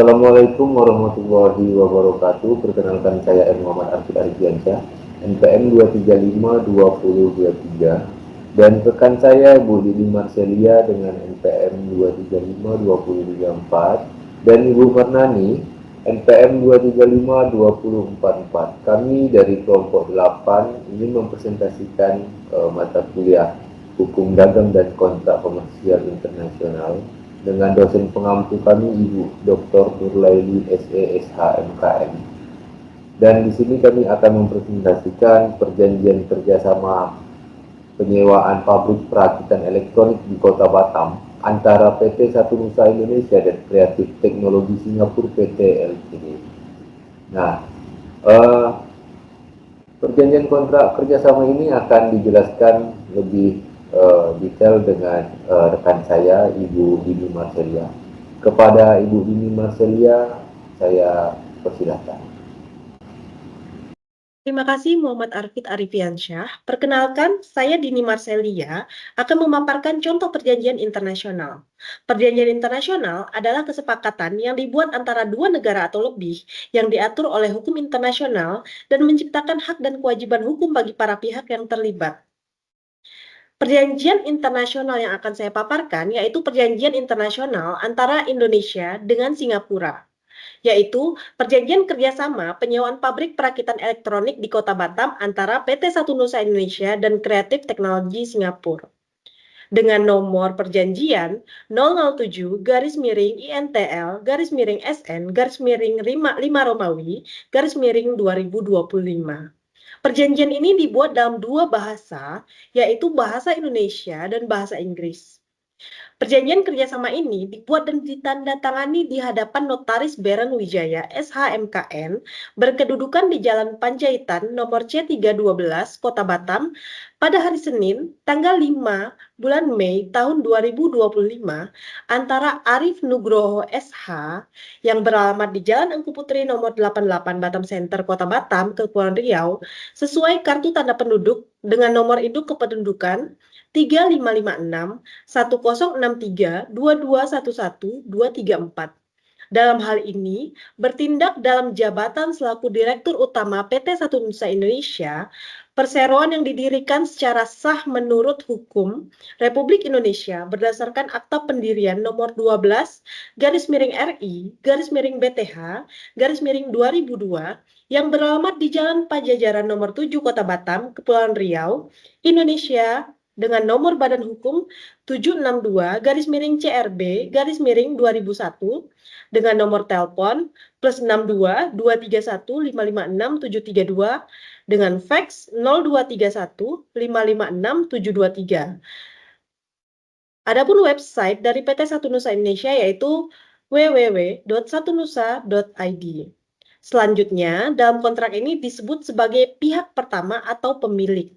Assalamualaikum warahmatullahi wabarakatuh. Perkenalkan saya M. Muhammad Arfid Arifiansyah, NPM 2352023, dan rekan saya Bu Dini Marcelia dengan NPM 2352034, dan Ibu Fernani NPM 2352044. Kami dari kelompok 8 ingin mempresentasikan mata kuliah Hukum Dagang dan Kontrak Komersial Internasional dengan dosen pengampu kami Ibu Dr. Nurlaili SE SHMKM. Dan di sini kami akan mempresentasikan perjanjian kerjasama penyewaan pabrik perakitan elektronik di Kota Batam antara PT Satu Nusa Indonesia dan Kreatif Teknologi Singapura PT Ltd. Nah, perjanjian kontrak kerjasama ini akan dijelaskan lebih detail dengan rekan saya, Ibu Dini Marcelia. Kepada Ibu Dini Marcelia, saya persilahkan. Terima kasih Muhammad Arfid Arifiansyah. Perkenalkan, saya Dini Marcelia akan memaparkan contoh perjanjian internasional. Perjanjian internasional adalah kesepakatan yang dibuat antara dua negara atau lebih yang diatur oleh hukum internasional dan menciptakan hak dan kewajiban hukum bagi para pihak yang terlibat. Perjanjian internasional yang akan saya paparkan yaitu perjanjian internasional antara Indonesia dengan Singapura, yaitu perjanjian kerjasama penyewaan pabrik perakitan elektronik di Kota Batam antara PT Satu Nusa Indonesia dan Kreatif Teknologi Singapura. Dengan nomor perjanjian 007-INTL-SN-5 Romawi _2025. Perjanjian ini dibuat dalam dua bahasa, yaitu bahasa Indonesia dan bahasa Inggris. Perjanjian kerjasama ini dibuat dan ditandatangani di hadapan Notaris Beren Wijaya SHMKN berkedudukan di Jalan Panjaitan nomor C312 Kota Batam pada hari Senin tanggal 5 bulan Mei tahun 2025 antara Arif Nugroho SH yang beralamat di Jalan Engku Putri nomor 88 Batam Center Kota Batam, Kepulauan Riau sesuai kartu tanda penduduk dengan nomor induk kependudukan 3556 1063 2211 234. Dalam hal ini, bertindak dalam jabatan selaku Direktur Utama PT Satu Nusa Indonesia, perseroan yang didirikan secara sah menurut hukum Republik Indonesia berdasarkan Akta Pendirian nomor 12-RI-BTH-2002 yang beralamat di Jalan Pajajaran nomor 7 Kota Batam, Kepulauan Riau, Indonesia dengan nomor Badan Hukum 762-CRB-2001 dengan nomor telepon +62 231 556 732 dengan fax 0231 556 723. Adapun website dari PT Satu Nusa Indonesia yaitu www.satunusa.id. Selanjutnya, dalam kontrak ini disebut sebagai pihak pertama atau pemilik.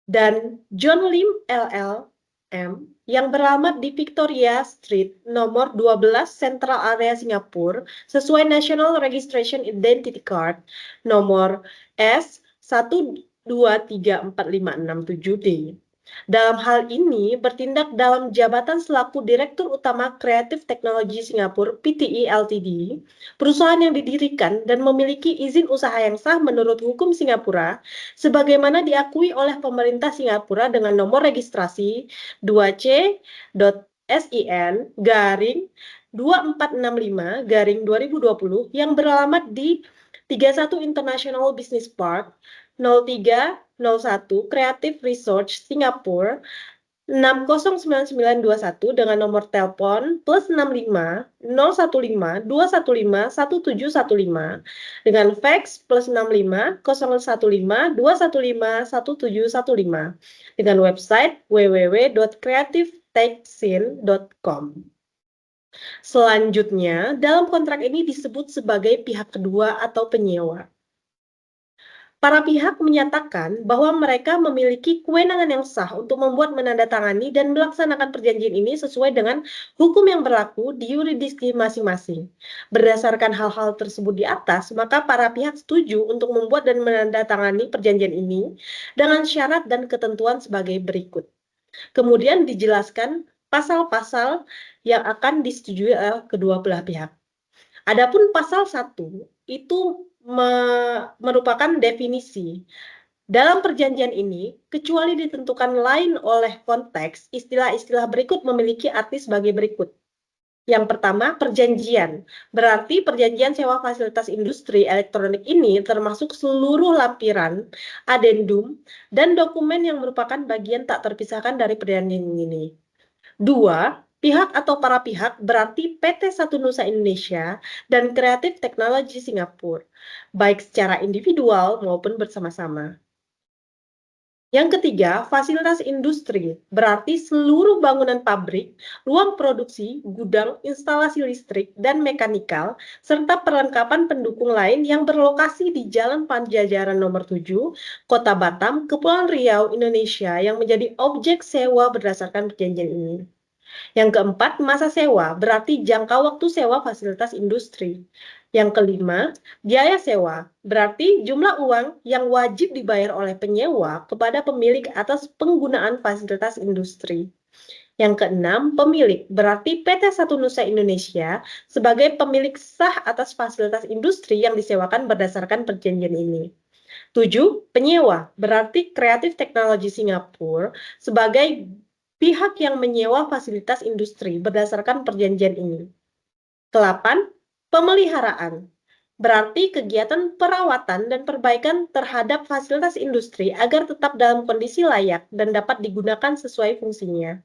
Dan John Lim LLM yang beralamat di Victoria Street nomor 12 Central Area Singapura sesuai National Registration Identity Card nomor S1234567D. Dalam hal ini bertindak dalam jabatan selaku Direktur Utama Kreatif Teknologi Singapura PTE Ltd, perusahaan yang didirikan dan memiliki izin usaha yang sah menurut hukum Singapura sebagaimana diakui oleh pemerintah Singapura dengan nomor registrasi 2C.SIN-2465-2020 yang beralamat di 31 International Business Park 0301 Creative Research Singapura 609921 dengan nomor telepon +65 015 215 1715 dengan fax +65 015 215 1715 dengan website www.creativetechsin.com. Selanjutnya, dalam kontrak ini disebut sebagai pihak kedua atau penyewa. Para pihak menyatakan bahwa mereka memiliki kewenangan yang sah untuk membuat, menandatangani, dan melaksanakan perjanjian ini sesuai dengan hukum yang berlaku di yurisdiksi masing-masing. Berdasarkan hal-hal tersebut di atas, maka para pihak setuju untuk membuat dan menandatangani perjanjian ini dengan syarat dan ketentuan sebagai berikut. Kemudian dijelaskan pasal-pasal yang akan disetujui oleh kedua belah pihak. Adapun pasal 1 itu merupakan definisi. Dalam perjanjian ini, kecuali ditentukan lain oleh konteks, istilah-istilah berikut memiliki arti sebagai berikut. Yang pertama, perjanjian. Berarti perjanjian sewa fasilitas industri elektronik ini termasuk seluruh lampiran, adendum, dan dokumen yang merupakan bagian tak terpisahkan dari perjanjian ini. 2, pihak atau para pihak berarti PT Satu Nusa Indonesia dan Kreatif Teknologi Singapura, baik secara individual maupun bersama-sama. Yang ketiga, fasilitas industri, berarti seluruh bangunan pabrik, ruang produksi, gudang, instalasi listrik, dan mekanikal, serta perlengkapan pendukung lain yang berlokasi di Jalan Pajajaran nomor 7, Kota Batam, Kepulauan Riau, Indonesia, yang menjadi objek sewa berdasarkan perjanjian ini. Yang keempat, masa sewa, berarti jangka waktu sewa fasilitas industri. Yang kelima, biaya sewa, berarti jumlah uang yang wajib dibayar oleh penyewa kepada pemilik atas penggunaan fasilitas industri. Yang keenam, pemilik, berarti PT Satu Nusa Indonesia sebagai pemilik sah atas fasilitas industri yang disewakan berdasarkan perjanjian ini. 7, penyewa, berarti Kreatif Teknologi Singapura sebagai pihak yang menyewa fasilitas industri berdasarkan perjanjian ini. 8, pemeliharaan, berarti kegiatan perawatan dan perbaikan terhadap fasilitas industri agar tetap dalam kondisi layak dan dapat digunakan sesuai fungsinya.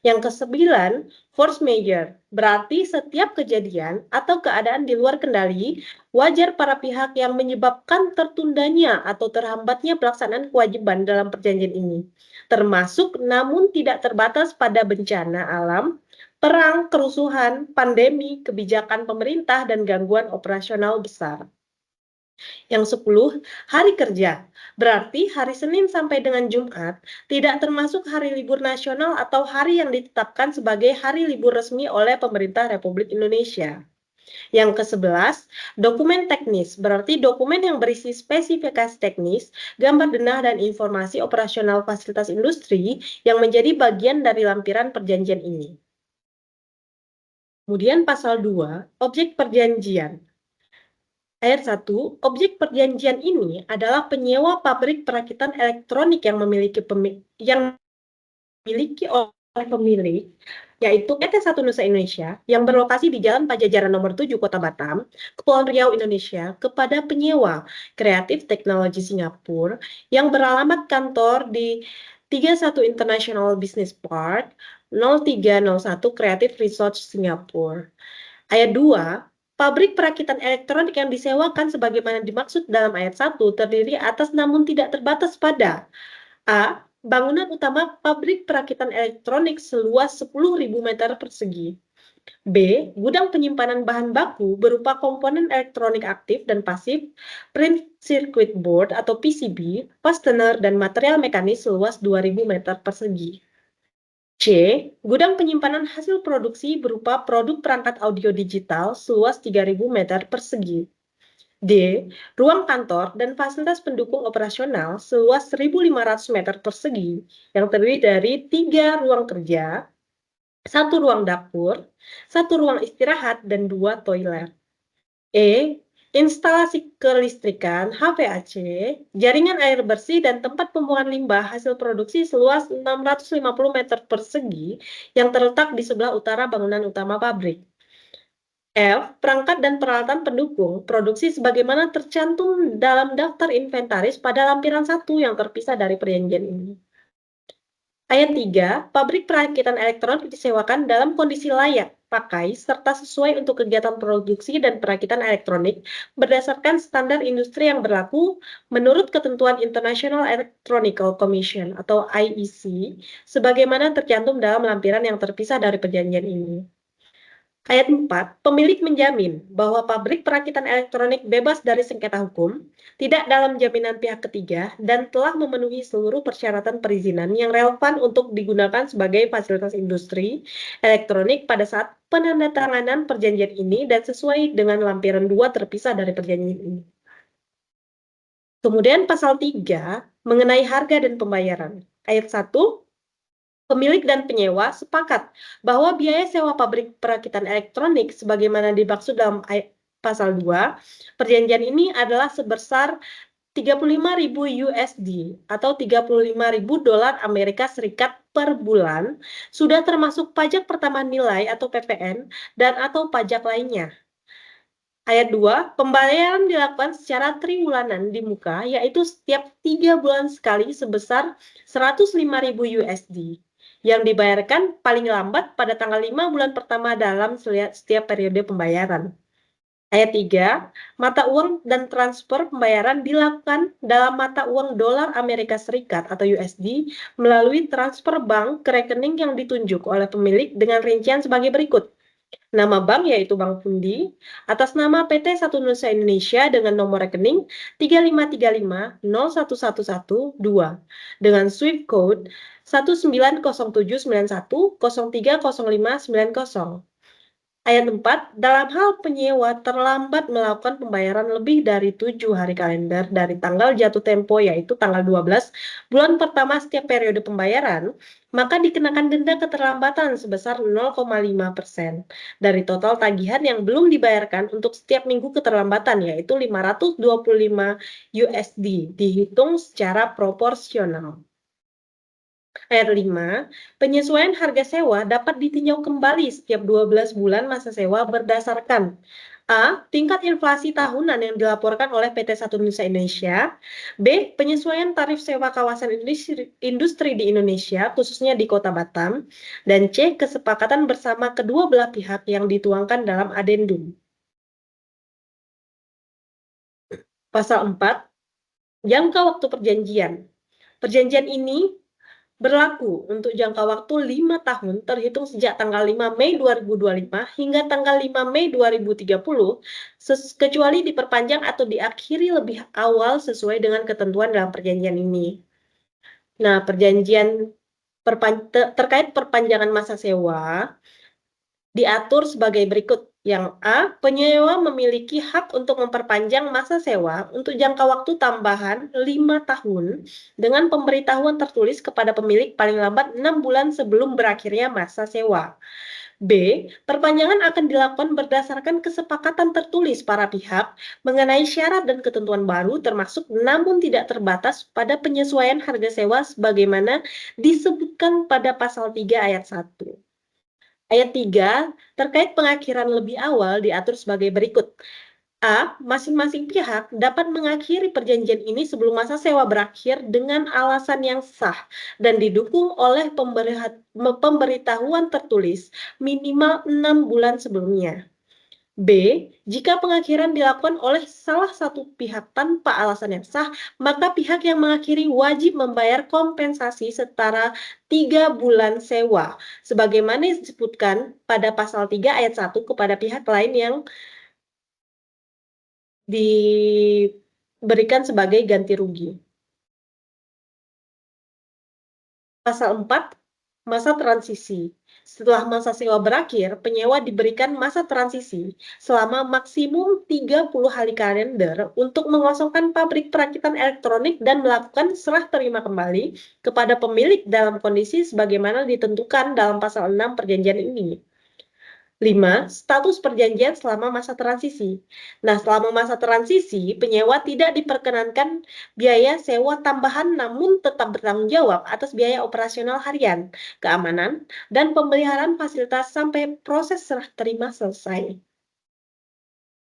Yang kesembilan, force majeure, berarti setiap kejadian atau keadaan di luar kendali wajar para pihak yang menyebabkan tertundanya atau terhambatnya pelaksanaan kewajiban dalam perjanjian ini, termasuk namun tidak terbatas pada bencana alam, perang, kerusuhan, pandemi, kebijakan pemerintah, dan gangguan operasional besar. Yang 10, hari kerja. Berarti hari Senin sampai dengan Jumat tidak termasuk hari libur nasional atau hari yang ditetapkan sebagai hari libur resmi oleh pemerintah Republik Indonesia. Yang ke-11, dokumen teknis, berarti dokumen yang berisi spesifikasi teknis, gambar denah dan informasi operasional fasilitas industri yang menjadi bagian dari lampiran perjanjian ini. Kemudian pasal 2, objek perjanjian. Ayat 1, objek perjanjian ini adalah penyewa pabrik perakitan elektronik yang memiliki oleh pemilik, yaitu PT Satu Nusa Indonesia yang berlokasi di Jalan Pajajaran nomor 7 Kota Batam, Kepulauan Riau, Indonesia, kepada penyewa Kreatif Teknologi Singapura yang beralamat kantor di 31 International Business Park, 0301 Creative Research Singapura. Ayat 2, pabrik perakitan elektronik yang disewakan sebagaimana dimaksud dalam ayat 1 terdiri atas namun tidak terbatas pada A. Bangunan utama pabrik perakitan elektronik seluas 10.000 meter persegi. B. Gudang penyimpanan bahan baku berupa komponen elektronik aktif dan pasif, print circuit board atau PCB, fastener, dan material mekanis seluas 2.000 meter persegi. C. Gudang penyimpanan hasil produksi berupa produk perangkat audio digital seluas 3.000 meter persegi. D. Ruang kantor dan fasilitas pendukung operasional seluas 1.500 meter persegi yang terdiri dari 3 ruang kerja, 1 ruang dapur, 1 ruang istirahat, dan 2 toilet. E. Instalasi kelistrikan HVAC, jaringan air bersih, dan tempat pembuangan limbah hasil produksi seluas 650 meter persegi yang terletak di sebelah utara bangunan utama pabrik. F. Perangkat dan peralatan pendukung produksi sebagaimana tercantum dalam daftar inventaris pada lampiran 1 yang terpisah dari perjanjian ini. Ayat 3, pabrik perakitan elektronik disewakan dalam kondisi layak pakai serta sesuai untuk kegiatan produksi dan perakitan elektronik berdasarkan standar industri yang berlaku menurut ketentuan International Electronical Commission atau IEC sebagaimana tercantum dalam lampiran yang terpisah dari perjanjian ini. Ayat 4, pemilik menjamin bahwa pabrik perakitan elektronik bebas dari sengketa hukum, tidak dalam jaminan pihak ketiga, dan telah memenuhi seluruh persyaratan perizinan yang relevan untuk digunakan sebagai fasilitas industri elektronik pada saat penandatanganan perjanjian ini dan sesuai dengan lampiran 2 terpisah dari perjanjian ini. Kemudian pasal 3 mengenai harga dan pembayaran. Ayat 1, Pemilik dan penyewa sepakat bahwa biaya sewa pabrik perakitan elektronik sebagaimana dimaksud dalam pasal 2, perjanjian ini adalah sebesar 35.000 USD atau 35.000 dolar Amerika Serikat per bulan, sudah termasuk pajak pertambahan nilai atau PPN dan atau pajak lainnya. Ayat 2, pembayaran dilakukan secara triwulanan di muka, yaitu setiap 3 bulan sekali sebesar 105.000 USD, yang dibayarkan paling lambat pada tanggal 5 bulan pertama dalam setiap periode pembayaran. Ayat 3, mata uang dan transfer pembayaran dilakukan dalam mata uang dolar Amerika Serikat atau USD melalui transfer bank ke rekening yang ditunjuk oleh pemilik dengan rincian sebagai berikut. Nama bank yaitu Bank Pundi, atas nama PT Satu Nusa Indonesia dengan nomor rekening 3535011112 dengan SWIFT code 190791030590. Ayat 4, dalam hal penyewa terlambat melakukan pembayaran lebih dari 7 hari kalender dari tanggal jatuh tempo yaitu tanggal 12 bulan pertama setiap periode pembayaran, maka dikenakan denda keterlambatan sebesar 0,5% dari total tagihan yang belum dibayarkan untuk setiap minggu keterlambatan yaitu 525 USD dihitung secara proporsional. Ayat 5, penyesuaian harga sewa dapat ditinjau kembali setiap 12 bulan masa sewa berdasarkan A. Tingkat inflasi tahunan yang dilaporkan oleh PT Satu Nusa Indonesia. B. Penyesuaian tarif sewa kawasan industri di Indonesia, khususnya di Kota Batam. Dan C. Kesepakatan bersama kedua belah pihak yang dituangkan dalam adendum. Pasal 4, jangka waktu perjanjian. Perjanjian ini berlaku untuk jangka waktu 5 tahun terhitung sejak tanggal 5 Mei 2025 hingga tanggal 5 Mei 2030, kecuali diperpanjang atau diakhiri lebih awal sesuai dengan ketentuan dalam perjanjian ini. Nah, perjanjian terkait perpanjangan masa sewa diatur sebagai berikut. Yang A, penyewa memiliki hak untuk memperpanjang masa sewa untuk jangka waktu tambahan 5 tahun dengan pemberitahuan tertulis kepada pemilik paling lambat 6 bulan sebelum berakhirnya masa sewa. B, perpanjangan akan dilakukan berdasarkan kesepakatan tertulis para pihak mengenai syarat dan ketentuan baru termasuk namun tidak terbatas pada penyesuaian harga sewa sebagaimana disebutkan pada pasal 3 ayat 1. Ayat 3, terkait pengakhiran lebih awal diatur sebagai berikut. A. Masing-masing pihak dapat mengakhiri perjanjian ini sebelum masa sewa berakhir dengan alasan yang sah dan didukung oleh pemberitahuan tertulis minimal 6 bulan sebelumnya. B. Jika pengakhiran dilakukan oleh salah satu pihak tanpa alasan yang sah, maka pihak yang mengakhiri wajib membayar kompensasi setara 3 bulan sewa, sebagaimana disebutkan pada pasal 3 ayat 1 kepada pihak lain yang diberikan sebagai ganti rugi. Pasal 4, masa transisi. Setelah masa sewa berakhir, penyewa diberikan masa transisi selama maksimum 30 hari kalender untuk mengosongkan pabrik perakitan elektronik dan melakukan serah terima kembali kepada pemilik dalam kondisi sebagaimana ditentukan dalam pasal 6 perjanjian ini. 5. Status perjanjian selama masa transisi. Nah, selama masa transisi, penyewa tidak diperkenankan biaya sewa tambahan namun tetap bertanggung jawab atas biaya operasional harian, keamanan, dan pemeliharaan fasilitas sampai proses serah terima selesai.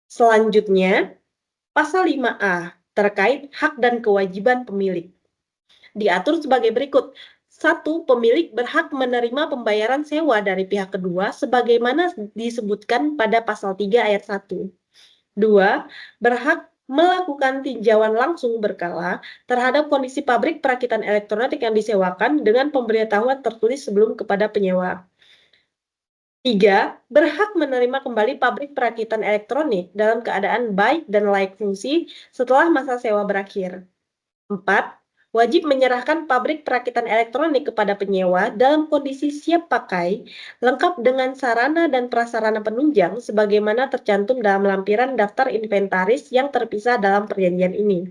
Selanjutnya, pasal 5A terkait hak dan kewajiban pemilik. Diatur sebagai berikut. 1. Pemilik berhak menerima pembayaran sewa dari pihak kedua sebagaimana disebutkan pada pasal 3 ayat 1. 2. Berhak melakukan tinjauan langsung berkala terhadap kondisi pabrik perakitan elektronik yang disewakan dengan pemberitahuan tertulis sebelum kepada penyewa. 3. Berhak menerima kembali pabrik perakitan elektronik dalam keadaan baik dan layak fungsi setelah masa sewa berakhir. 4. Wajib menyerahkan pabrik perakitan elektronik kepada penyewa dalam kondisi siap pakai, lengkap dengan sarana dan prasarana penunjang sebagaimana tercantum dalam lampiran daftar inventaris yang terpisah dalam perjanjian ini.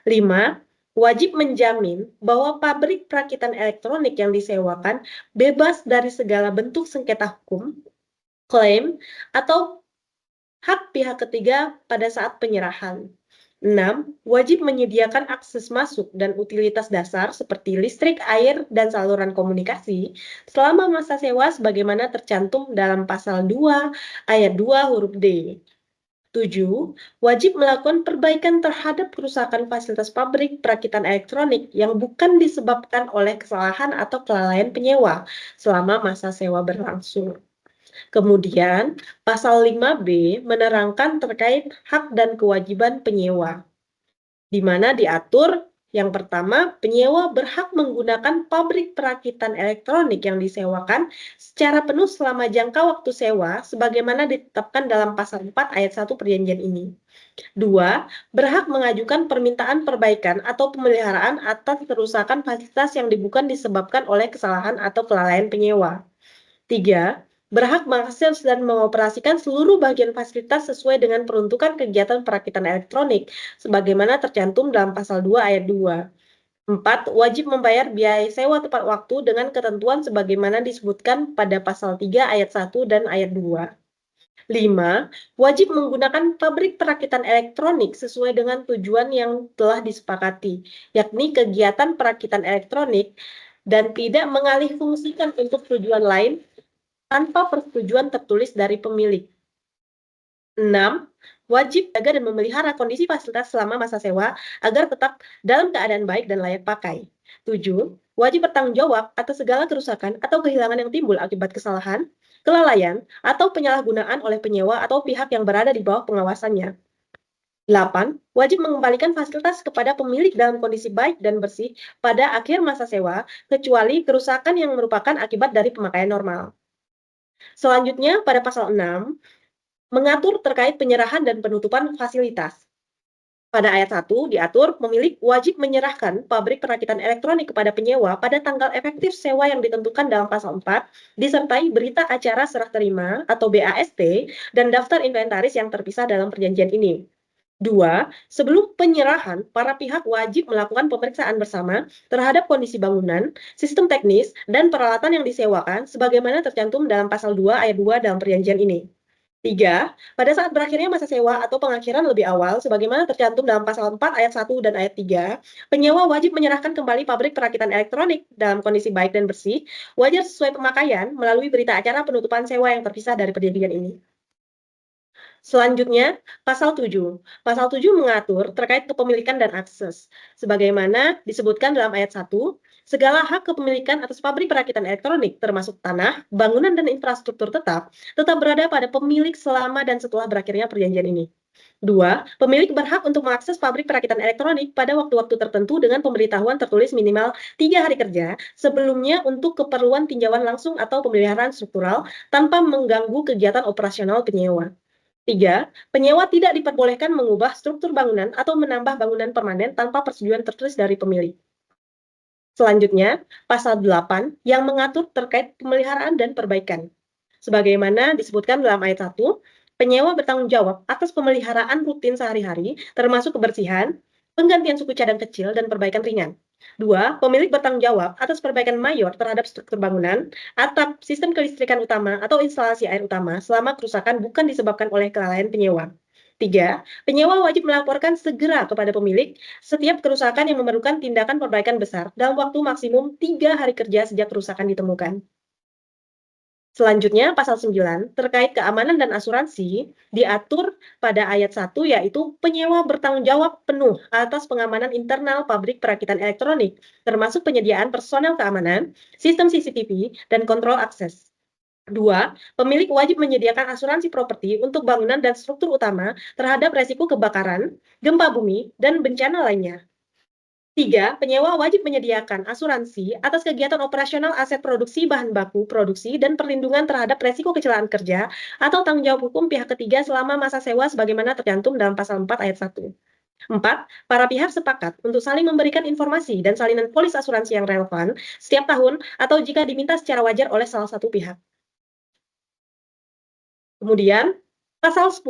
5. wajib menjamin bahwa pabrik perakitan elektronik yang disewakan bebas dari segala bentuk sengketa hukum, klaim, atau hak pihak ketiga pada saat penyerahan. 6. Wajib menyediakan akses masuk dan utilitas dasar seperti listrik, air, dan saluran komunikasi selama masa sewa sebagaimana tercantum dalam pasal 2 ayat 2 huruf D. 7. Wajib melakukan perbaikan terhadap kerusakan fasilitas pabrik perakitan elektronik yang bukan disebabkan oleh kesalahan atau kelalaian penyewa selama masa sewa berlangsung. Kemudian, pasal 5B menerangkan terkait hak dan kewajiban penyewa, di mana diatur yang pertama, penyewa berhak menggunakan pabrik perakitan elektronik yang disewakan secara penuh selama jangka waktu sewa sebagaimana ditetapkan dalam pasal 4 ayat 1 perjanjian ini. 2. Berhak mengajukan permintaan perbaikan atau pemeliharaan atas kerusakan fasilitas yang bukan disebabkan oleh kesalahan atau kelalaian penyewa. 3. Berhak mengakses dan mengoperasikan seluruh bagian fasilitas sesuai dengan peruntukan kegiatan perakitan elektronik, sebagaimana tercantum dalam pasal 2 ayat 2. 4. Wajib membayar biaya sewa tepat waktu dengan ketentuan sebagaimana disebutkan pada pasal 3 ayat 1 dan ayat 2. 5. Wajib menggunakan pabrik perakitan elektronik sesuai dengan tujuan yang telah disepakati, yakni kegiatan perakitan elektronik dan tidak mengalihfungsikan untuk tujuan lain tanpa persetujuan tertulis dari pemilik. 6. Wajib jaga dan memelihara kondisi fasilitas selama masa sewa agar tetap dalam keadaan baik dan layak pakai. 7. Wajib bertanggung jawab atas segala kerusakan atau kehilangan yang timbul akibat kesalahan, kelalaian, atau penyalahgunaan oleh penyewa atau pihak yang berada di bawah pengawasannya. 8. Wajib mengembalikan fasilitas kepada pemilik dalam kondisi baik dan bersih pada akhir masa sewa, kecuali kerusakan yang merupakan akibat dari pemakaian normal. Selanjutnya, pada pasal 6, mengatur terkait penyerahan dan penutupan fasilitas. Pada ayat 1 diatur pemilik wajib menyerahkan pabrik perakitan elektronik kepada penyewa pada tanggal efektif sewa yang ditentukan dalam pasal 4, disertai berita acara serah terima atau BAST dan daftar inventaris yang terpisah dalam perjanjian ini. 2. Sebelum penyerahan, para pihak wajib melakukan pemeriksaan bersama terhadap kondisi bangunan, sistem teknis, dan peralatan yang disewakan sebagaimana tercantum dalam pasal 2 ayat 2 dalam perjanjian ini. 3. Pada saat berakhirnya masa sewa atau pengakhiran lebih awal sebagaimana tercantum dalam pasal 4 ayat 1 dan ayat 3, penyewa wajib menyerahkan kembali pabrik perakitan elektronik dalam kondisi baik dan bersih, wajar sesuai pemakaian melalui berita acara penutupan sewa yang terpisah dari perjanjian ini. Selanjutnya, pasal 7. Pasal 7 mengatur terkait kepemilikan dan akses. Sebagaimana disebutkan dalam ayat 1, segala hak kepemilikan atas pabrik perakitan elektronik, termasuk tanah, bangunan, dan infrastruktur tetap berada pada pemilik selama dan setelah berakhirnya perjanjian ini. 2. Pemilik berhak untuk mengakses pabrik perakitan elektronik pada waktu-waktu tertentu dengan pemberitahuan tertulis minimal 3 hari kerja sebelumnya untuk keperluan tinjauan langsung atau pemeliharaan struktural tanpa mengganggu kegiatan operasional penyewa. 3. Penyewa tidak diperbolehkan mengubah struktur bangunan atau menambah bangunan permanen tanpa persetujuan tertulis dari pemilik. Selanjutnya, pasal 8 yang mengatur terkait pemeliharaan dan perbaikan. Sebagaimana disebutkan dalam ayat 1, penyewa bertanggung jawab atas pemeliharaan rutin sehari-hari, termasuk kebersihan, penggantian suku cadang kecil, dan perbaikan ringan. 2. Pemilik bertanggung jawab atas perbaikan mayor terhadap struktur bangunan, atap, sistem kelistrikan utama, atau instalasi air utama selama kerusakan bukan disebabkan oleh kelalaian penyewa. 3. Penyewa wajib melaporkan segera kepada pemilik setiap kerusakan yang memerlukan tindakan perbaikan besar dalam waktu maksimum 3 hari kerja sejak kerusakan ditemukan. Selanjutnya, pasal 9 terkait keamanan dan asuransi diatur pada ayat 1, yaitu penyewa bertanggung jawab penuh atas pengamanan internal pabrik perakitan elektronik, termasuk penyediaan personel keamanan, sistem CCTV, dan kontrol akses. 2. Pemilik wajib menyediakan asuransi properti untuk bangunan dan struktur utama terhadap resiko kebakaran, gempa bumi, dan bencana lainnya. 3. Penyewa wajib menyediakan asuransi atas kegiatan operasional aset produksi bahan baku produksi dan perlindungan terhadap resiko kecelakaan kerja atau tanggung jawab hukum pihak ketiga selama masa sewa sebagaimana tercantum dalam pasal 4 ayat 1. 4. Para pihak sepakat untuk saling memberikan informasi dan salinan polis asuransi yang relevan setiap tahun atau jika diminta secara wajar oleh salah satu pihak. Kemudian, pasal 10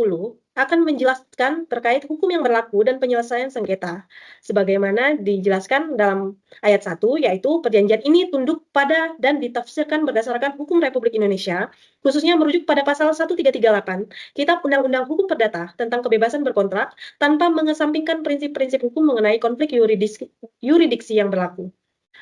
akan menjelaskan terkait hukum yang berlaku dan penyelesaian sengketa. Sebagaimana dijelaskan dalam ayat 1, yaitu perjanjian ini tunduk pada dan ditafsirkan berdasarkan hukum Republik Indonesia, khususnya merujuk pada pasal 1338 Kitab Undang-Undang Hukum Perdata tentang kebebasan berkontrak tanpa mengesampingkan prinsip-prinsip hukum mengenai konflik yuridiksi yang berlaku.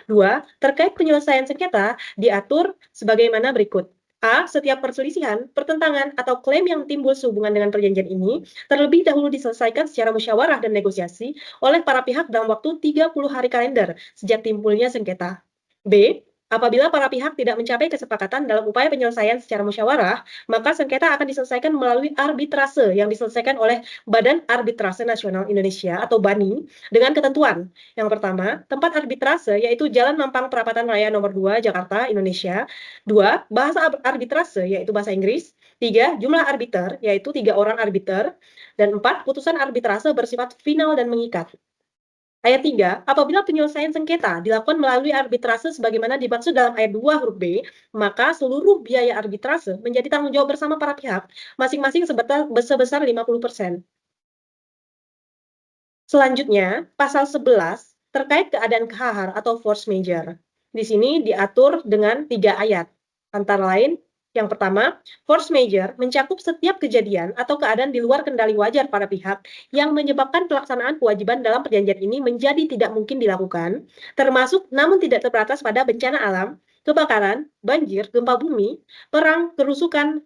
2. Terkait penyelesaian sengketa diatur sebagaimana berikut. A. Setiap perselisihan, pertentangan, atau klaim yang timbul sehubungan dengan perjanjian ini terlebih dahulu diselesaikan secara musyawarah dan negosiasi oleh para pihak dalam waktu 30 hari kalender sejak timbulnya sengketa. B. Apabila para pihak tidak mencapai kesepakatan dalam upaya penyelesaian secara musyawarah, maka sengketa akan diselesaikan melalui arbitrase yang diselesaikan oleh Badan Arbitrase Nasional Indonesia atau BANI dengan ketentuan. Yang pertama, tempat arbitrase yaitu Jalan Mampang Perapatan Raya nomor 2 Jakarta, Indonesia. 2. Bahasa arbitrase yaitu bahasa Inggris. 3. Jumlah arbiter yaitu 3 orang arbiter. Dan 4. Putusan arbitrase bersifat final dan mengikat. Ayat 3, apabila penyelesaian sengketa dilakukan melalui arbitrase sebagaimana dimaksud dalam ayat 2 huruf B, maka seluruh biaya arbitrase menjadi tanggung jawab bersama para pihak, masing-masing sebesar 50%. Selanjutnya, pasal 11 terkait keadaan kahar atau force majeure. Di sini diatur dengan 3 ayat. Antara lain, yang pertama, force majeure mencakup setiap kejadian atau keadaan di luar kendali wajar para pihak yang menyebabkan pelaksanaan kewajiban dalam perjanjian ini menjadi tidak mungkin dilakukan, termasuk namun tidak terbatas pada bencana alam, kebakaran, banjir, gempa bumi, perang, kerusuhan,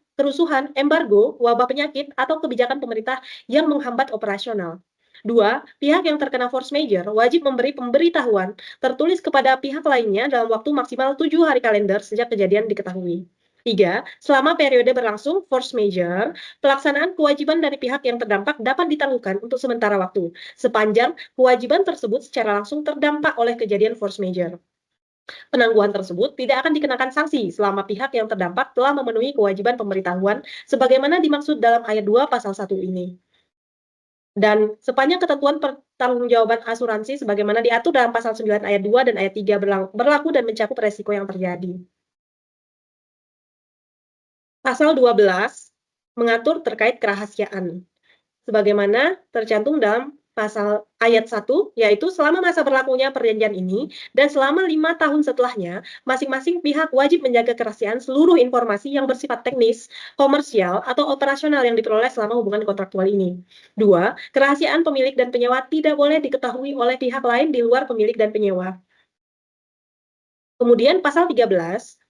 embargo, wabah penyakit, atau kebijakan pemerintah yang menghambat operasional. 2. Pihak yang terkena force majeure wajib memberi pemberitahuan tertulis kepada pihak lainnya dalam waktu maksimal 7 hari kalender sejak kejadian diketahui. 3. Selama periode berlangsung force majeure, pelaksanaan kewajiban dari pihak yang terdampak dapat ditangguhkan untuk sementara waktu, sepanjang kewajiban tersebut secara langsung terdampak oleh kejadian force majeure. Penangguhan tersebut tidak akan dikenakan sanksi selama pihak yang terdampak telah memenuhi kewajiban pemberitahuan sebagaimana dimaksud dalam ayat 2 pasal 1 ini. Dan sepanjang ketentuan pertanggungjawaban asuransi sebagaimana diatur dalam pasal 9 ayat 2 dan ayat 3 berlaku dan mencakup resiko yang terjadi. Pasal 12 mengatur terkait kerahasiaan. Sebagaimana tercantum dalam pasal ayat 1, yaitu selama masa berlakunya perjanjian ini dan selama 5 tahun setelahnya, masing-masing pihak wajib menjaga kerahasiaan seluruh informasi yang bersifat teknis, komersial, atau operasional yang diperoleh selama hubungan kontraktual ini. 2. Kerahasiaan pemilik dan penyewa tidak boleh diketahui oleh pihak lain di luar pemilik dan penyewa. Kemudian pasal 13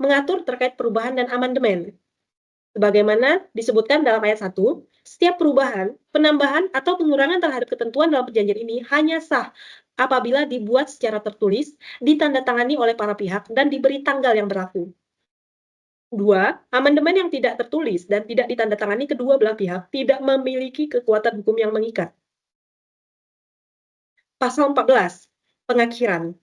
mengatur terkait perubahan dan amandemen. Sebagaimana disebutkan dalam ayat 1, setiap perubahan, penambahan, atau pengurangan terhadap ketentuan dalam perjanjian ini hanya sah apabila dibuat secara tertulis, ditandatangani oleh para pihak, dan diberi tanggal yang berlaku. 2. Amandemen yang tidak tertulis dan tidak ditandatangani kedua belah pihak tidak memiliki kekuatan hukum yang mengikat. Pasal 14, pengakhiran.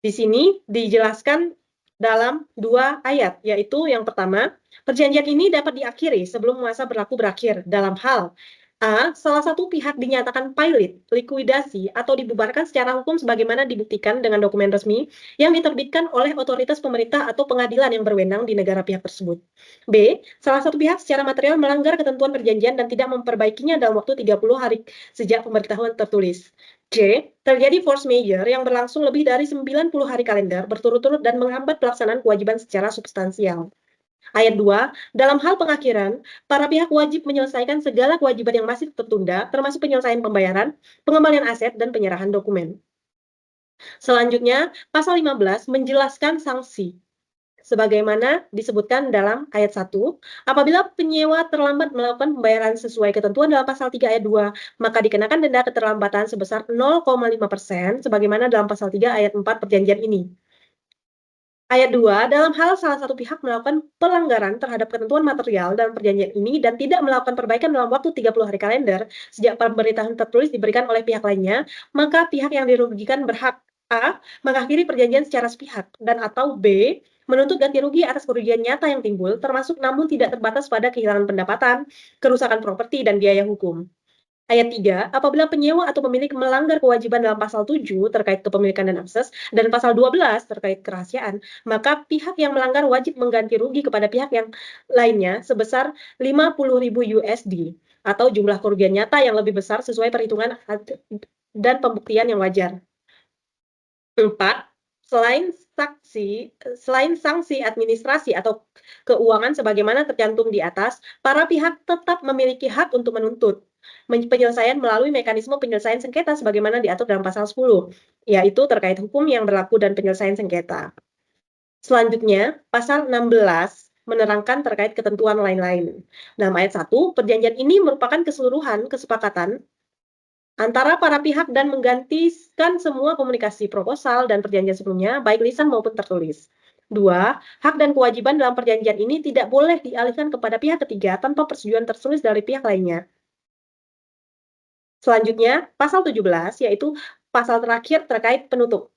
Di sini dijelaskan dalam 2 ayat, yaitu yang pertama, perjanjian ini dapat diakhiri sebelum masa berlaku berakhir dalam hal A. Salah satu pihak dinyatakan pilot, likuidasi, atau dibubarkan secara hukum sebagaimana dibuktikan dengan dokumen resmi yang diterbitkan oleh otoritas pemerintah atau pengadilan yang berwenang di negara pihak tersebut. B. Salah satu pihak secara material melanggar ketentuan perjanjian dan tidak memperbaikinya dalam waktu 30 hari sejak pemberitahuan tertulis. C. Terjadi force majeure yang berlangsung lebih dari 90 hari kalender berturut-turut dan menghambat pelaksanaan kewajiban secara substansial. Ayat 2, dalam hal pengakhiran, para pihak wajib menyelesaikan segala kewajiban yang masih tertunda, termasuk penyelesaian pembayaran, pengembalian aset, dan penyerahan dokumen. Selanjutnya, pasal 15 menjelaskan sanksi. Sebagaimana disebutkan dalam ayat 1, apabila penyewa terlambat melakukan pembayaran sesuai ketentuan dalam pasal 3 ayat 2, maka dikenakan denda keterlambatan sebesar 0,5% sebagaimana dalam pasal 3 ayat 4 perjanjian ini. Ayat 2, dalam hal salah satu pihak melakukan pelanggaran terhadap ketentuan material dalam perjanjian ini dan tidak melakukan perbaikan dalam waktu 30 hari kalender sejak pemberitahuan tertulis diberikan oleh pihak lainnya, maka pihak yang dirugikan berhak A. Mengakhiri perjanjian secara sepihak dan atau B. Menuntut ganti rugi atas kerugian nyata yang timbul termasuk namun tidak terbatas pada kehilangan pendapatan, kerusakan properti, dan biaya hukum. Ayat 3, apabila penyewa atau pemilik melanggar kewajiban dalam pasal 7 terkait kepemilikan dan akses, dan pasal 12 terkait kerahasiaan, maka pihak yang melanggar wajib mengganti rugi kepada pihak yang lainnya sebesar 50.000 USD atau jumlah kerugian nyata yang lebih besar sesuai perhitungan dan pembuktian yang wajar. 4. Selain sanksi administrasi atau keuangan sebagaimana tercantum di atas, para pihak tetap memiliki hak untuk menuntut penyelesaian melalui mekanisme penyelesaian sengketa sebagaimana diatur dalam pasal 10, yaitu terkait hukum yang berlaku dan penyelesaian sengketa. Selanjutnya, pasal 16 menerangkan terkait ketentuan lain-lain. Dalam ayat 1, perjanjian ini merupakan keseluruhan kesepakatan antara para pihak dan menggantikan semua komunikasi proposal dan perjanjian sebelumnya, baik lisan maupun tertulis. 2. Hak dan kewajiban dalam perjanjian ini tidak boleh dialihkan kepada pihak ketiga tanpa persetujuan tertulis dari pihak lainnya. Selanjutnya, pasal 17, yaitu pasal terakhir terkait penutup.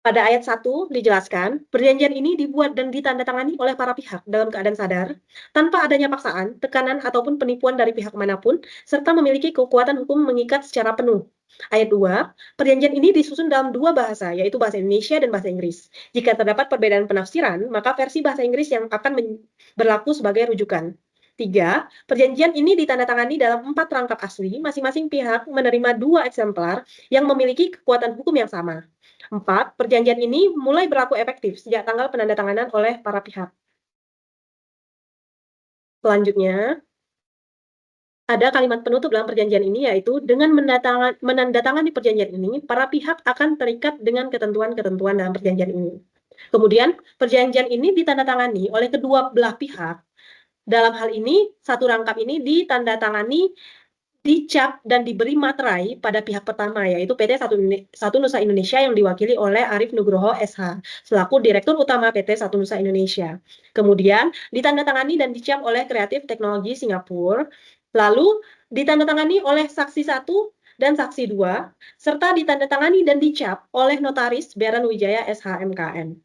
Pada ayat 1 dijelaskan, perjanjian ini dibuat dan ditandatangani oleh para pihak dalam keadaan sadar, tanpa adanya paksaan, tekanan, ataupun penipuan dari pihak manapun, serta memiliki kekuatan hukum mengikat secara penuh. Ayat 2, perjanjian ini disusun dalam dua bahasa, yaitu bahasa Indonesia dan bahasa Inggris. Jika terdapat perbedaan penafsiran, maka versi bahasa Inggris yang akan berlaku sebagai rujukan. 3. Perjanjian ini ditandatangani dalam 4 rangkap asli, masing-masing pihak menerima 2 eksemplar yang memiliki kekuatan hukum yang sama. 4. Perjanjian ini mulai berlaku efektif sejak tanggal penandatanganan oleh para pihak. Selanjutnya, ada kalimat penutup dalam perjanjian ini, yaitu dengan menandatangani perjanjian ini, para pihak akan terikat dengan ketentuan-ketentuan dalam perjanjian ini. Kemudian, perjanjian ini ditandatangani oleh kedua belah pihak. Dalam hal ini, satu rangkap ini ditandatangani, dicap dan diberi materai pada pihak pertama, yaitu PT 1 Nusa Indonesia yang diwakili oleh Arif Nugroho SH selaku Direktur Utama PT 1 Nusa Indonesia. Kemudian ditandatangani dan dicap oleh Kreatif Teknologi Singapura, lalu ditandatangani oleh Saksi 1 dan Saksi 2, serta ditandatangani dan dicap oleh Notaris Beran Wijaya SH MKM.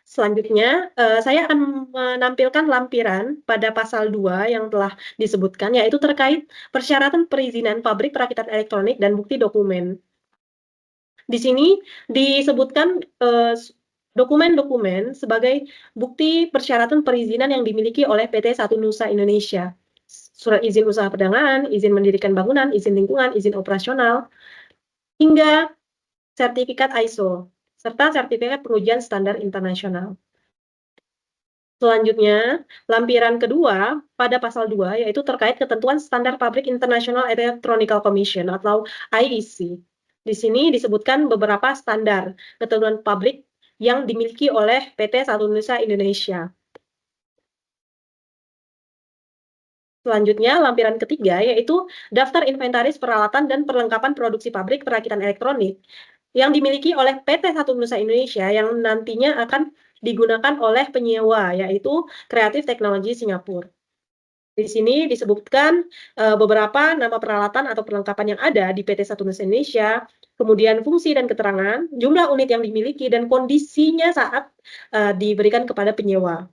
Selanjutnya, saya akan menampilkan lampiran pada pasal 2 yang telah disebutkan, yaitu terkait persyaratan perizinan pabrik perakitan elektronik dan bukti dokumen. Di sini disebutkan dokumen-dokumen sebagai bukti persyaratan perizinan yang dimiliki oleh PT 1 Nusa Indonesia. Surat izin usaha perdagangan, izin mendirikan bangunan, izin lingkungan, izin operasional, hingga sertifikat ISO, serta sertifikat pengujian standar internasional. Selanjutnya, lampiran kedua pada pasal 2, yaitu terkait ketentuan standar pabrik International Electronical Commission atau IEC. Di sini disebutkan beberapa standar ketentuan pabrik yang dimiliki oleh PT 1 Nusa Indonesia. Selanjutnya, lampiran ketiga, yaitu daftar inventaris peralatan dan perlengkapan produksi pabrik perakitan elektronik yang dimiliki oleh PT 1 Nusa Indonesia yang nantinya akan digunakan oleh penyewa, yaitu Kreatif Teknologi Singapura. Di sini disebutkan beberapa nama peralatan atau perlengkapan yang ada di PT 1 Nusa Indonesia, kemudian fungsi dan keterangan, jumlah unit yang dimiliki, dan kondisinya saat diberikan kepada penyewa.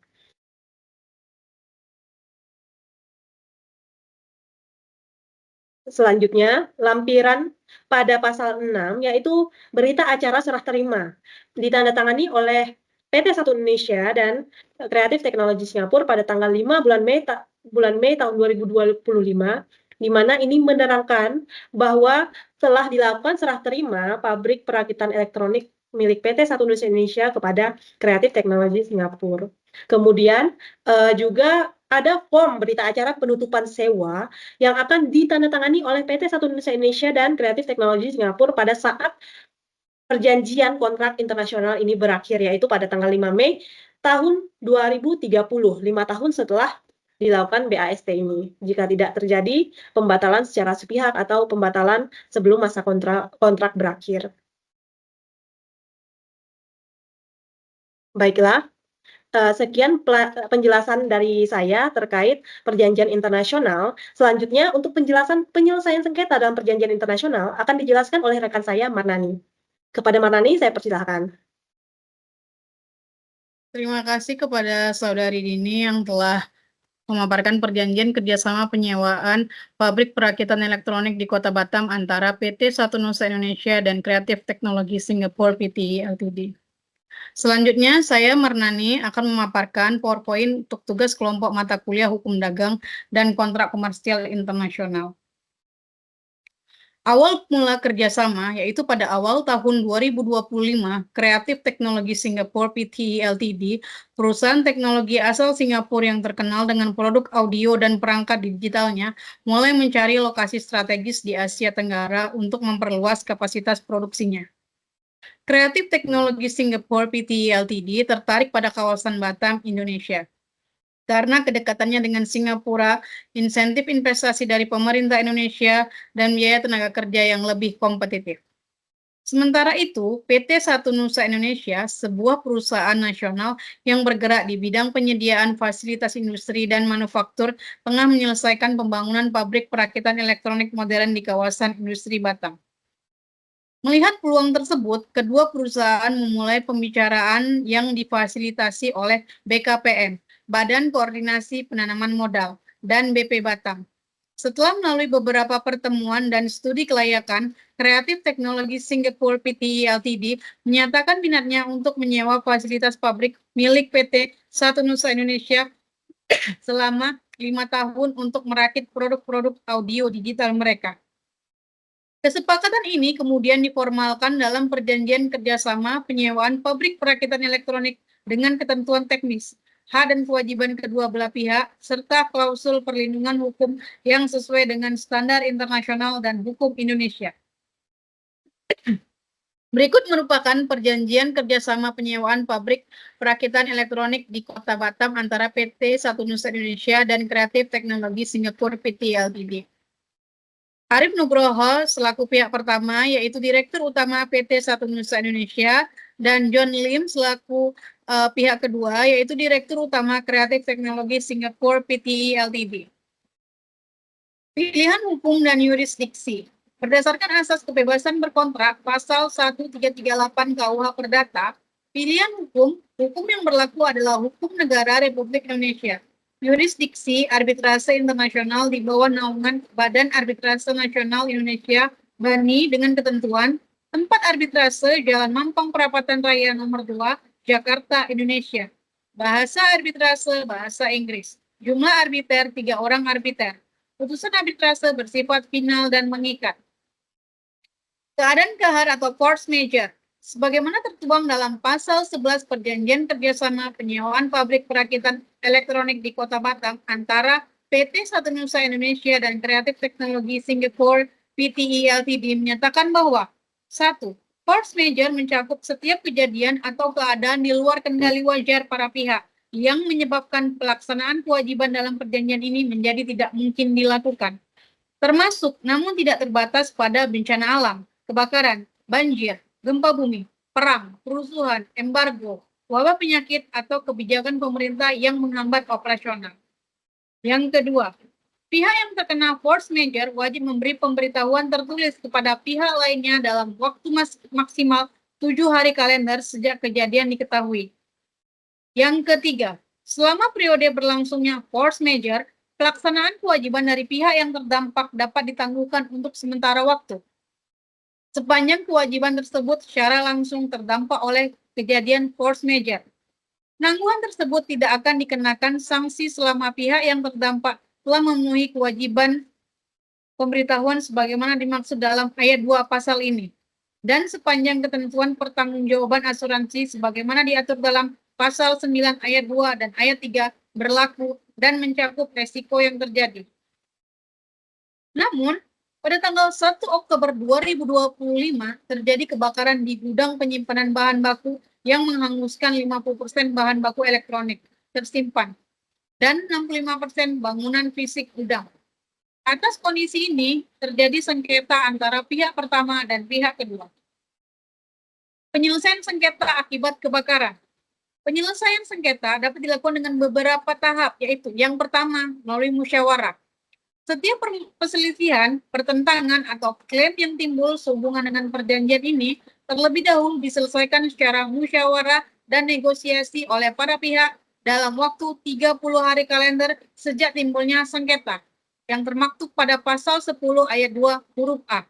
Selanjutnya, lampiran pada pasal 6, yaitu berita acara serah terima, ditandatangani oleh PT 1 Indonesia dan Kreatif Teknologi Singapura pada tanggal 5 bulan Mei tahun 2025, di mana ini menerangkan bahwa telah dilakukan serah terima pabrik perakitan elektronik milik PT 1 Indonesia kepada Kreatif Teknologi Singapura. Kemudian juga ada form berita acara penutupan sewa yang akan ditandatangani oleh PT 1 Indonesia dan Kreatif Teknologi Singapura pada saat perjanjian kontrak internasional ini berakhir, yaitu pada tanggal 5 Mei tahun 2030, 5 tahun setelah dilakukan BAST ini, jika tidak terjadi pembatalan secara sepihak atau pembatalan sebelum masa kontrak berakhir. Baiklah, sekian penjelasan dari saya terkait perjanjian internasional. Selanjutnya, untuk penjelasan penyelesaian sengketa dalam perjanjian internasional akan dijelaskan oleh rekan saya, Marnani. Kepada Marnani, saya persilahkan. Terima kasih kepada Saudari Dini yang telah memaparkan perjanjian kerjasama penyewaan pabrik perakitan elektronik di Kota Batam antara PT 1 Nusa Indonesia dan Kreatif Teknologi Singapura Pte Ltd. Selanjutnya, saya Mernani akan memaparkan PowerPoint untuk tugas kelompok mata kuliah Hukum Dagang dan Kontrak Komersial Internasional. Awal mula kerjasama yaitu pada awal tahun 2025, Kreatif Teknologi Singapura Pte Ltd, perusahaan teknologi asal Singapura yang terkenal dengan produk audio dan perangkat digitalnya, mulai mencari lokasi strategis di Asia Tenggara untuk memperluas kapasitas produksinya. Kreatif Teknologi Singapura Pte Ltd tertarik pada kawasan Batam, Indonesia. Karena kedekatannya dengan Singapura, insentif investasi dari pemerintah Indonesia, dan biaya tenaga kerja yang lebih kompetitif. Sementara itu, PT Satu Nusa Indonesia, sebuah perusahaan nasional yang bergerak di bidang penyediaan fasilitas industri dan manufaktur, tengah menyelesaikan pembangunan pabrik perakitan elektronik modern di kawasan industri Batam. Melihat peluang tersebut, kedua perusahaan memulai pembicaraan yang difasilitasi oleh BKPM, Badan Koordinasi Penanaman Modal, dan BP Batam. Setelah melalui beberapa pertemuan dan studi kelayakan, Kreatif Teknologi Singapura Pte Ltd menyatakan minatnya untuk menyewa fasilitas pabrik milik PT Satu Nusa Indonesia selama 5 tahun untuk merakit produk-produk audio digital mereka. Kesepakatan ini kemudian diformalkan dalam perjanjian kerjasama penyewaan pabrik perakitan elektronik dengan ketentuan teknis, hak dan kewajiban kedua belah pihak, serta klausul perlindungan hukum yang sesuai dengan standar internasional dan hukum Indonesia. Berikut merupakan perjanjian kerjasama penyewaan pabrik perakitan elektronik di Kota Batam antara PT Satu Nusa Indonesia dan Kreatif Teknologi Singapura Pte Ltd. Arif Nugroho selaku pihak pertama, yaitu Direktur Utama PT Satu Nusa Indonesia, dan John Lim selaku pihak kedua, yaitu Direktur Utama Kreatif Teknologi Singapura Pte Ltd. Pilihan hukum dan yurisdiksi. Berdasarkan asas kebebasan berkontrak pasal 1338 KUH Perdata, pilihan hukum yang berlaku adalah hukum negara Republik Indonesia. Yurisdiksi arbitrase internasional di bawah naungan Badan Arbitrase Nasional Indonesia (BANI) dengan ketentuan tempat arbitrase Jalan Mampang Perapatan Raya nomor 2, Jakarta, Indonesia. Bahasa arbitrase bahasa Inggris. Jumlah arbiter 3 orang arbiter. Putusan arbitrase bersifat final dan mengikat. Keadaan kahar atau force majeure. Sebagaimana tertuang dalam pasal 11 Perjanjian Kerjasama Penyewaan Pabrik Perakitan Elektronik di Kota Batam antara PT Satu Nusa Indonesia dan Kreatif Teknologi Singapura Pte Ltd menyatakan bahwa 1. Force majeure mencakup setiap kejadian atau keadaan di luar kendali wajar para pihak yang menyebabkan pelaksanaan kewajiban dalam perjanjian ini menjadi tidak mungkin dilakukan, termasuk namun tidak terbatas pada bencana alam, kebakaran, banjir, gempa bumi, perang, kerusuhan, embargo, wabah penyakit, atau kebijakan pemerintah yang menghambat operasional. Yang kedua, pihak yang terkena force majeure wajib memberi pemberitahuan tertulis kepada pihak lainnya dalam waktu maksimal 7 hari kalender sejak kejadian diketahui. Yang ketiga, selama periode berlangsungnya force majeure, pelaksanaan kewajiban dari pihak yang terdampak dapat ditangguhkan untuk sementara waktu, sepanjang kewajiban tersebut secara langsung terdampak oleh kejadian force majeure. Penangguhan tersebut tidak akan dikenakan sanksi selama pihak yang terdampak telah memenuhi kewajiban pemberitahuan sebagaimana dimaksud dalam ayat 2 pasal ini, dan sepanjang ketentuan pertanggungjawaban asuransi sebagaimana diatur dalam pasal 9 ayat 2 dan ayat 3 berlaku dan mencakup resiko yang terjadi. Namun, pada tanggal 1 Oktober 2025 terjadi kebakaran di gudang penyimpanan bahan baku yang menghanguskan 50% bahan baku elektronik tersimpan dan 65% bangunan fisik gudang. Atas kondisi ini, terjadi sengketa antara pihak pertama dan pihak kedua. Penyelesaian sengketa akibat kebakaran. Penyelesaian sengketa dapat dilakukan dengan beberapa tahap, yaitu yang pertama, melalui musyawarah. Setiap perselisihan, pertentangan, atau klaim yang timbul sehubungan dengan perjanjian ini terlebih dahulu diselesaikan secara musyawarah dan negosiasi oleh para pihak dalam waktu 30 hari kalender sejak timbulnya sengketa, yang termaktub pada pasal 10 ayat 2 huruf A.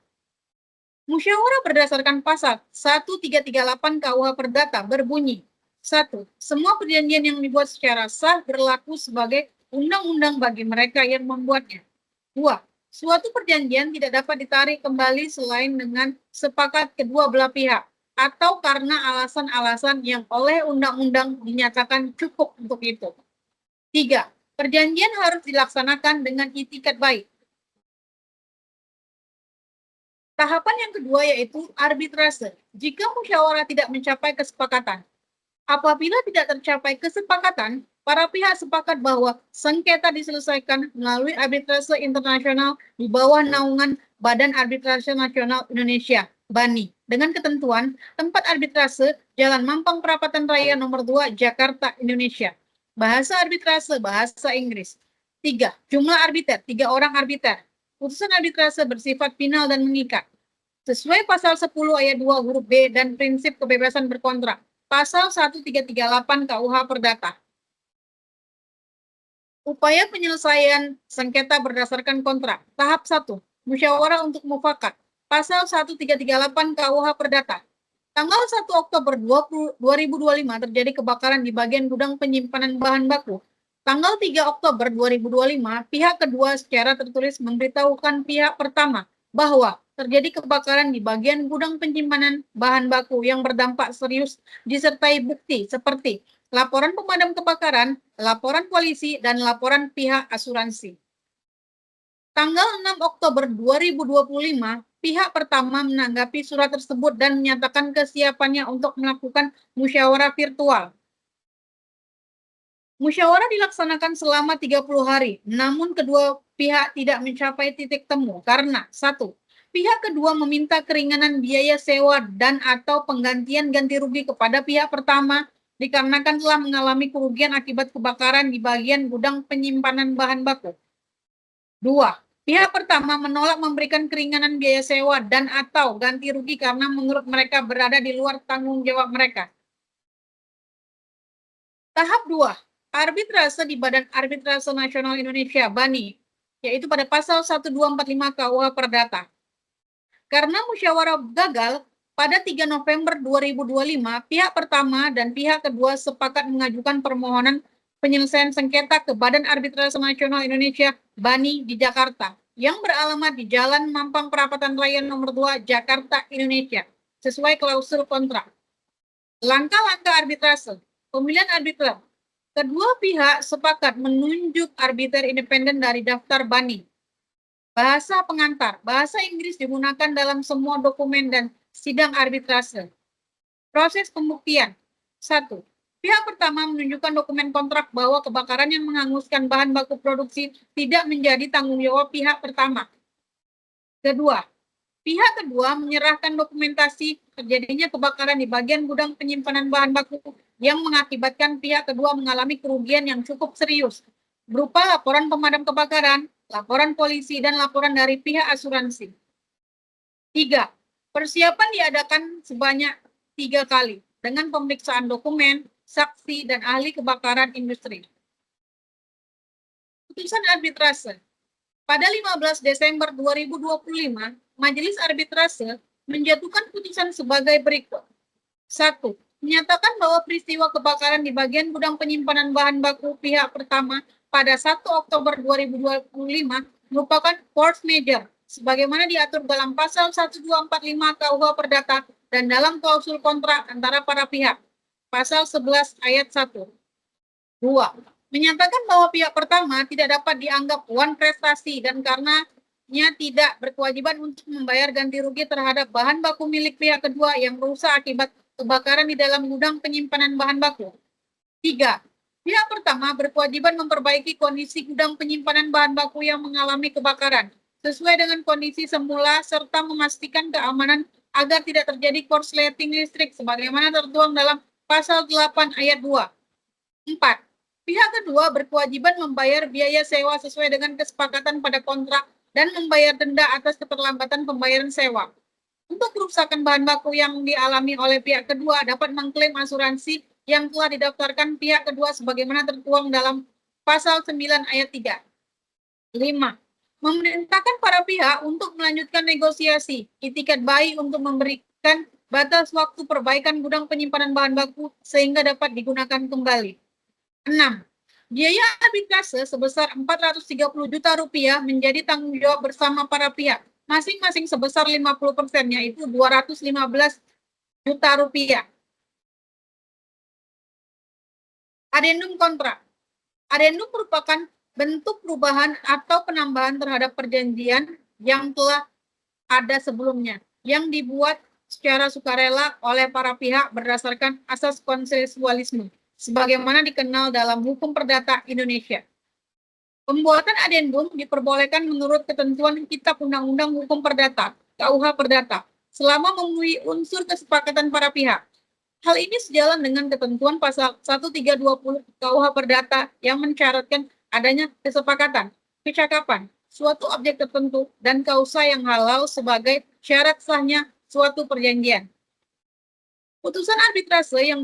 Musyawarah berdasarkan pasal 1338 KUH Perdata berbunyi, 1. Semua perjanjian yang dibuat secara sah berlaku sebagai undang-undang bagi mereka yang membuatnya. 2. Suatu perjanjian tidak dapat ditarik kembali selain dengan sepakat kedua belah pihak atau karena alasan-alasan yang oleh undang-undang dinyatakan cukup untuk itu. 3. Perjanjian harus dilaksanakan dengan itikat baik. Tahapan yang kedua yaitu arbitrase. Jika musyawarah tidak mencapai kesepakatan. Apabila tidak tercapai kesepakatan, para pihak sepakat bahwa sengketa diselesaikan melalui arbitrase internasional di bawah naungan Badan Arbitrase Nasional Indonesia, BANI, dengan ketentuan tempat arbitrase Jalan Mampang Perapatan Raya nomor 2, Jakarta, Indonesia. Bahasa arbitrase, bahasa Inggris. 3. Jumlah arbiter, 3 orang arbiter. Putusan arbitrase bersifat final dan mengikat. Sesuai pasal 10 ayat 2 huruf B dan prinsip kebebasan berkontrak. Pasal 1338 KUH Perdata. Upaya penyelesaian sengketa berdasarkan kontrak. Tahap 1. Musyawarah untuk mufakat. Pasal 1338 KUH Perdata. Tanggal 1 Oktober 2025 terjadi kebakaran di bagian gudang penyimpanan bahan baku. Tanggal 3 Oktober 2025, pihak kedua secara tertulis memberitahukan pihak pertama bahwa terjadi kebakaran di bagian gudang penyimpanan bahan baku yang berdampak serius disertai bukti seperti laporan pemadam kebakaran, laporan polisi, dan laporan pihak asuransi. Tanggal 6 Oktober 2025, pihak pertama menanggapi surat tersebut dan menyatakan kesiapannya untuk melakukan musyawarah virtual. Musyawarah dilaksanakan selama 30 hari, namun kedua pihak tidak mencapai titik temu karena 1. Pihak kedua meminta keringanan biaya sewa dan atau penggantian ganti rugi kepada pihak pertama dikarenakan telah mengalami kerugian akibat kebakaran di bagian gudang penyimpanan bahan baku. 2. Pihak pertama menolak memberikan keringanan biaya sewa dan atau ganti rugi karena menurut mereka berada di luar tanggung jawab mereka. Tahap 2. Arbitrase di Badan Arbitrase Nasional Indonesia, BANI, yaitu pada pasal 1245 KUH Perdata. Karena musyawarah gagal, pada 3 November 2025, pihak pertama dan pihak kedua sepakat mengajukan permohonan penyelesaian sengketa ke Badan Arbitrase Nasional Indonesia, BANI, di Jakarta, yang beralamat di Jalan Mampang Perapatan Raya nomor 2, Jakarta, Indonesia, sesuai klausul kontrak. Langkah-langkah arbitrase. Pemilihan arbiter. Kedua pihak sepakat menunjuk arbiter independen dari daftar BANI. Bahasa pengantar. Bahasa Inggris digunakan dalam semua dokumen dan sidang arbitrase. Proses pembuktian. 1. Pihak pertama menunjukkan dokumen kontrak bahwa kebakaran yang menghanguskan bahan baku produksi tidak menjadi tanggung jawab pihak pertama. Kedua, pihak kedua menyerahkan dokumentasi terjadinya kebakaran di bagian gudang penyimpanan bahan baku yang mengakibatkan pihak kedua mengalami kerugian yang cukup serius, berupa laporan pemadam kebakaran, laporan polisi, dan laporan dari pihak asuransi. 3. Persiapan diadakan sebanyak 3 kali dengan pemeriksaan dokumen, saksi, dan ahli kebakaran industri. Putusan arbitrase. Pada 15 Desember 2025, Majelis Arbitrase menjatuhkan putusan sebagai berikut. 1. Menyatakan bahwa peristiwa kebakaran di bagian gudang penyimpanan bahan baku pihak pertama pada 1 Oktober 2025 merupakan force majeure sebagaimana diatur dalam pasal 1245 KUH Perdata dan dalam klausul kontrak antara para pihak. Pasal 11 ayat 1. 2. Menyatakan bahwa pihak pertama tidak dapat dianggap wan prestasi dan karenanya tidak berkewajiban untuk membayar ganti rugi terhadap bahan baku milik pihak kedua yang rusak akibat kebakaran di dalam gudang penyimpanan bahan baku. 3. Pihak pertama berkewajiban memperbaiki kondisi gudang penyimpanan bahan baku yang mengalami kebakaran sesuai dengan kondisi semula serta memastikan keamanan agar tidak terjadi korsleting listrik sebagaimana tertuang dalam pasal 8 ayat 2. 4. Pihak kedua berkewajiban membayar biaya sewa sesuai dengan kesepakatan pada kontrak dan membayar denda atas keterlambatan pembayaran sewa. Untuk kerusakan bahan baku yang dialami oleh pihak kedua dapat mengklaim asuransi yang telah didaftarkan pihak kedua sebagaimana tertuang dalam pasal 9 ayat 3. 5. memerintahkan para pihak untuk melanjutkan negosiasi itikat baik untuk memberikan batas waktu perbaikan gudang penyimpanan bahan baku sehingga dapat digunakan kembali. 6. Biaya arbitrase sebesar 430 juta rupiah menjadi tanggung jawab bersama para pihak, masing-masing sebesar 50%, yaitu 215 juta rupiah. Adendum kontrak. Adendum merupakan bentuk perubahan atau penambahan terhadap perjanjian yang telah ada sebelumnya, yang dibuat secara sukarela oleh para pihak berdasarkan asas konsensualisme, sebagaimana dikenal dalam hukum perdata Indonesia. Pembuatan adendum diperbolehkan menurut ketentuan Kitab Undang-Undang Hukum Perdata, KUH Perdata, selama memenuhi unsur kesepakatan para pihak. Hal ini sejalan dengan ketentuan pasal 1320 KUH Perdata yang mensyaratkan adanya kesepakatan, kecakapan, suatu objek tertentu, dan kausa yang halal sebagai syarat sahnya suatu perjanjian. Putusan arbitrase yang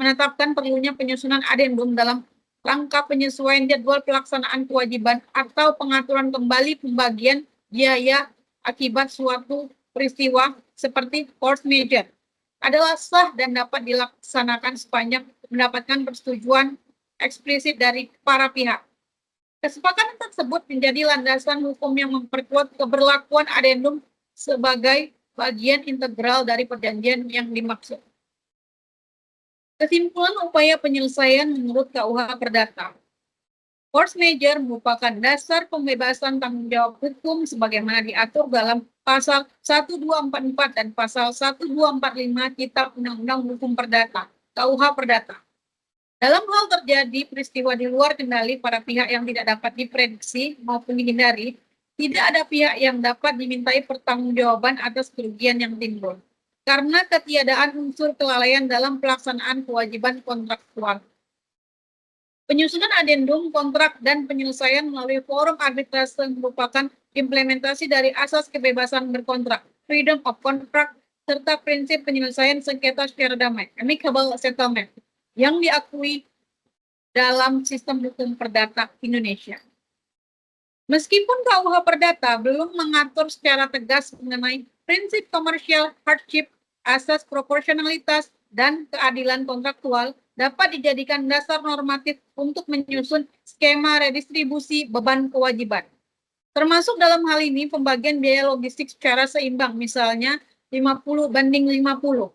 menetapkan perlunya penyusunan adendum dalam rangka penyesuaian jadwal pelaksanaan kewajiban atau pengaturan kembali pembagian biaya akibat suatu peristiwa seperti force majeure adalah sah dan dapat dilaksanakan sepanjang mendapatkan persetujuan eksplisit dari para pihak. Kesepakatan tersebut menjadi landasan hukum yang memperkuat keberlakuan adendum sebagai bagian integral dari perjanjian yang dimaksud. Kesimpulan upaya penyelesaian menurut KUH Perdata. Force majeure merupakan dasar pembebasan tanggung jawab hukum sebagaimana diatur dalam pasal 1244 dan pasal 1245 Kitab Undang-Undang Hukum Perdata, KUH Perdata. Dalam hal terjadi peristiwa di luar kendali para pihak yang tidak dapat diprediksi maupun dihindari, tidak ada pihak yang dapat dimintai pertanggungjawaban atas kerugian yang timbul karena ketiadaan unsur kelalaian dalam pelaksanaan kewajiban kontraktual. Penyusunan adendum kontrak dan penyelesaian melalui forum arbitrase merupakan implementasi dari asas kebebasan berkontrak, freedom of contract, serta prinsip penyelesaian sengketa secara damai, amicable settlement, yang diakui dalam sistem hukum perdata Indonesia. Meskipun KUH Perdata belum mengatur secara tegas mengenai prinsip commercial hardship, asas proporsionalitas, dan keadilan kontraktual, dapat dijadikan dasar normatif untuk menyusun skema redistribusi beban kewajiban. Termasuk dalam hal ini pembagian biaya logistik secara seimbang, misalnya 50/50,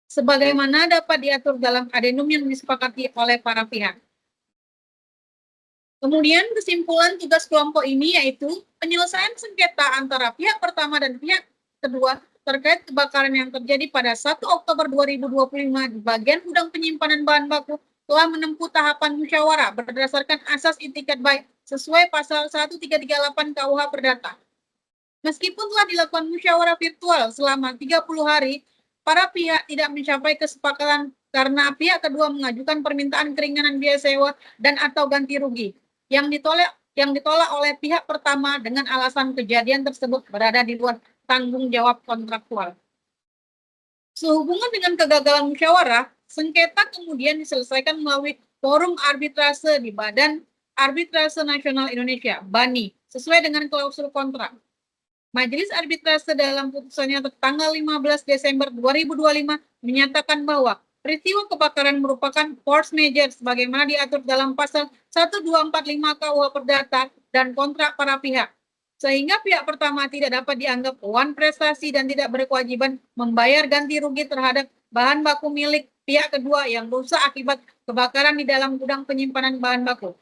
sebagaimana dapat diatur dalam adendum yang disepakati oleh para pihak. Kemudian kesimpulan tugas kelompok ini yaitu penyelesaian sengketa antara pihak pertama dan pihak kedua terkait kebakaran yang terjadi pada 1 Oktober 2025 di bagian gudang penyimpanan bahan baku telah menempuh tahapan musyawarah berdasarkan asas itikat baik sesuai pasal 1338 KUH Perdata. Meskipun telah dilakukan musyawarah virtual selama 30 hari, para pihak tidak mencapai kesepakatan karena pihak kedua mengajukan permintaan keringanan biaya sewa dan atau ganti rugi yang ditolak oleh pihak pertama dengan alasan kejadian tersebut berada di luar tanggung jawab kontraktual. Sehubungan dengan kegagalan musyawarah, sengketa kemudian diselesaikan melalui forum arbitrase di Badan Arbitrase Nasional Indonesia, BANI, sesuai dengan klausul kontrak. Majelis arbitrase dalam putusannya tanggal 15 Desember 2025 menyatakan bahwa peristiwa kebakaran merupakan force majeure sebagaimana diatur dalam pasal 1245 KUH Perdata dan kontrak para pihak, sehingga pihak pertama tidak dapat dianggap wan prestasi dan tidak berkewajiban membayar ganti rugi terhadap bahan baku milik pihak kedua yang rusak akibat kebakaran di dalam gudang penyimpanan bahan baku.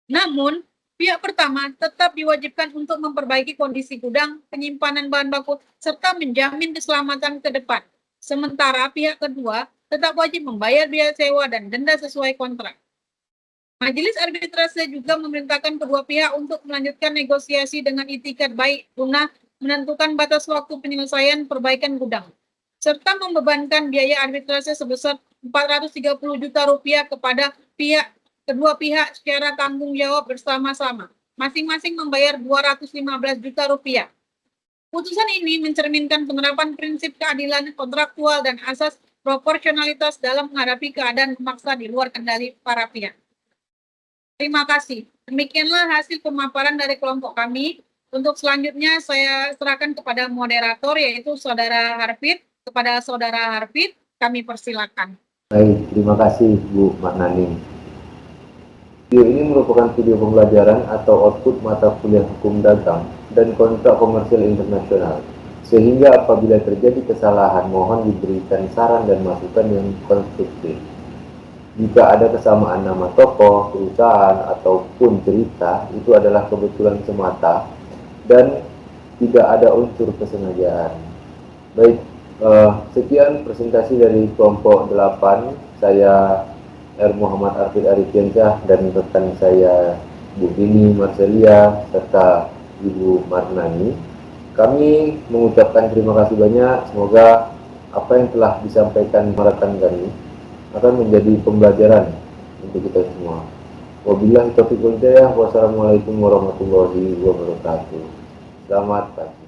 Namun, pihak pertama tetap diwajibkan untuk memperbaiki kondisi gudang penyimpanan bahan baku serta menjamin keselamatan ke depan. Sementara pihak kedua tetap wajib membayar biaya sewa dan denda sesuai kontrak. Majelis arbitrase juga memerintahkan kedua pihak untuk melanjutkan negosiasi dengan itikat baik guna menentukan batas waktu penyelesaian perbaikan gudang, serta membebankan biaya arbitrase sebesar 430 juta rupiah kepada kedua pihak secara tanggung jawab bersama-sama, masing-masing membayar 215 juta rupiah. Putusan ini mencerminkan penerapan prinsip keadilan kontraktual dan asas proporsionalitas dalam menghadapi keadaan memaksa di luar kendali para pihak. Terima kasih. Demikianlah hasil pemaparan dari kelompok kami. Untuk selanjutnya saya serahkan kepada moderator, yaitu Saudara Harfid. Kepada Saudara Harfid, kami persilakan. Baik, terima kasih Bu Maknani. Video ini merupakan video pembelajaran atau output mata kuliah hukum dagang dan kontrak komersial internasional. Sehingga apabila terjadi kesalahan, mohon diberikan saran dan masukan yang konstruktif. Jika ada kesamaan nama tokoh, perusahaan, ataupun cerita, itu adalah kebetulan semata dan tidak ada unsur kesengajaan. Baik, sekian presentasi dari kelompok 8. Saya R. Muhammad Arfid Arifiansyah dan rekan saya Bu Dini Marcelia serta Ibu Marnani. Kami mengucapkan terima kasih banyak. Semoga apa yang telah disampaikan rekan kami akan menjadi pembelajaran untuk kita semua. Wabillahi taufiq wal hidayah. Wassalamualaikum warahmatullahi wabarakatuh. Selamat pagi.